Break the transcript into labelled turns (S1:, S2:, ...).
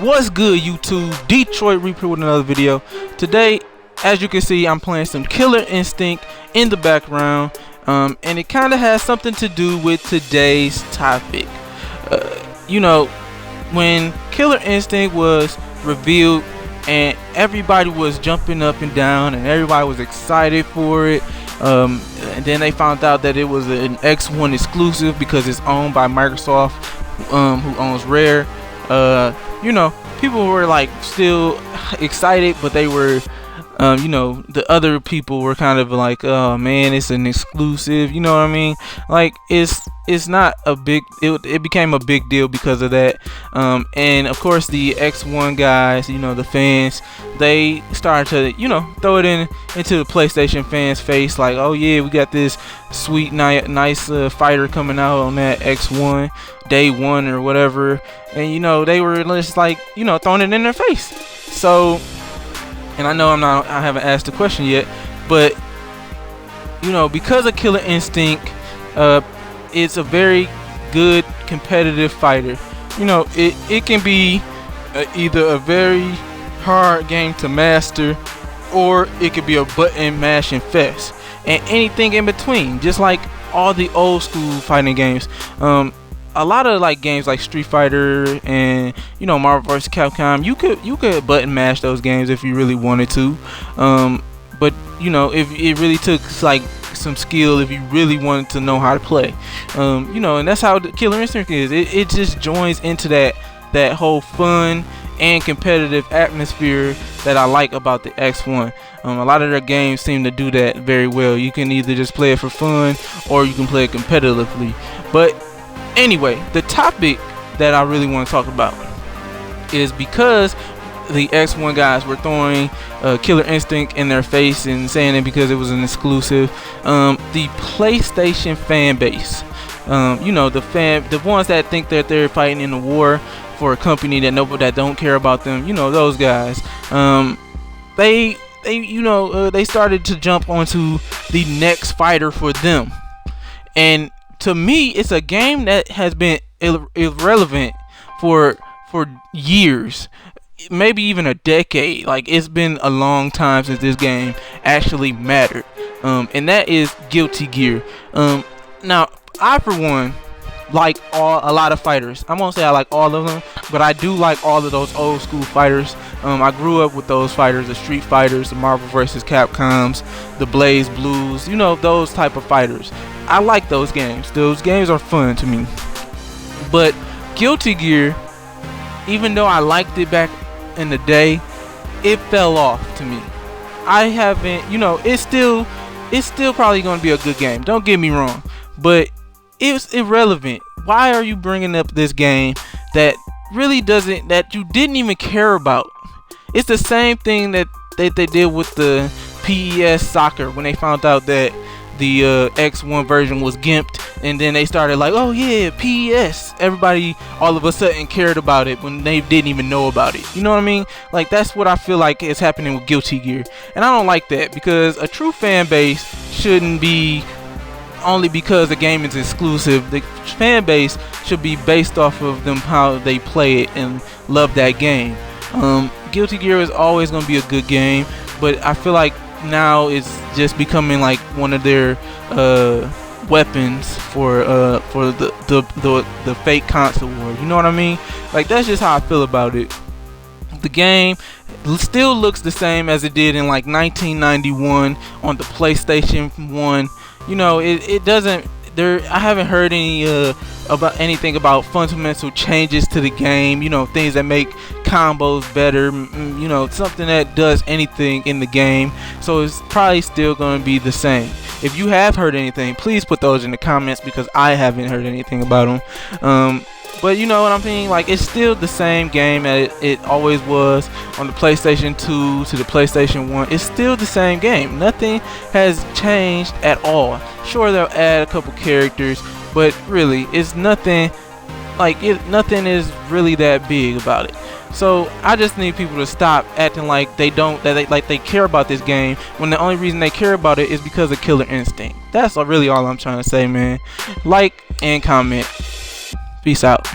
S1: What's good, YouTube? Detroit Reaper with another video. Today, as you can see, I'm playing some Killer Instinct in the background, and it kind of has something to do with today's topic. When Killer Instinct was revealed and everybody was jumping up and down and everybody was excited for it, and then they found out that it was an X1 exclusive because it's owned by Microsoft, who owns Rare. People were like still excited, but they were, the other people were kind of like, oh man, it's an exclusive. You know what I mean? Like it's not a big. It became a big deal because of that. And of course the X1 guys, the fans, they started to, throw it into the PlayStation fans' face, like, oh yeah, we got this sweet, nice fighter coming out on that X1 day one or whatever. And they were just like, throwing it in their face. So, and I know I haven't asked the question yet, but because of Killer Instinct, it's a very good competitive fighter. It can be either a very hard game to master, or it could be a button mashing fest, and anything in between, just like all the old school fighting games. A lot of like games like Street Fighter and Marvel vs. Capcom, you could button mash those games if you really wanted to, but if it really took like some skill, if you really wanted to know how to play, and that's how the Killer Instinct is. It just joins into that whole fun and competitive atmosphere that I like about the X1. A lot of their games seem to do that very well. You can either just play it for fun or you can play it competitively. But anyway, the topic that I really want to talk about is because the X1 guys were throwing Killer Instinct in their face and saying it because it was an exclusive. The PlayStation fan base, the ones that think that they're fighting in a war for a company that don't care about them, those guys, they started to jump onto the next fighter for them. And to me, it's a game that has been irrelevant for years, maybe even a decade. Like, it's been a long time since this game actually mattered, and that is Guilty Gear. Now, I for one like a lot of fighters. I won't say I like all of them, but I do like all of those old school fighters. I grew up with those fighters, the Street Fighters, the Marvel vs. Capcoms, the Blaze Blues, those type of fighters. I like those games. Those games are fun to me. But Guilty Gear, even though I liked it back in the day, it fell off to me. I haven't, it's still probably going to be a good game. Don't get me wrong, but it's irrelevant. Why are you bringing up this game that you didn't even care about? It's the same thing that they did with the PES soccer when they found out that the X1 version was gimped, and then they started like, oh yeah, PES. Everybody all of a sudden cared about it when they didn't even know about it. You know what I mean? Like, that's what I feel like is happening with Guilty Gear, and I don't like that, because a true fan base shouldn't be only because the game is exclusive. The fan base should be based off of them, how they play it and love that game. Guilty Gear is always going to be a good game, but I feel like now it's just becoming like one of their weapons for the fake console war. You know what I mean? Like, that's just how I feel about it. The game still looks the same as it did in like 1991 on the PlayStation 1. It doesn't. I haven't heard about anything about fundamental changes to the game. Things that make combos better. Something that does anything in the game. So it's probably still going to be the same. If you have heard anything, please put those in the comments, because I haven't heard anything about them. But you know what I'm saying? Like, it's still the same game as it always was on the PlayStation 2 to the PlayStation 1. It's still the same game. Nothing has changed at all. Sure, they'll add a couple characters, but really, it's nothing. Like, nothing is really that big about it. So I just need people to stop acting like they care about this game, when the only reason they care about it is because of Killer Instinct. That's really all I'm trying to say, man. Like and comment. Peace out.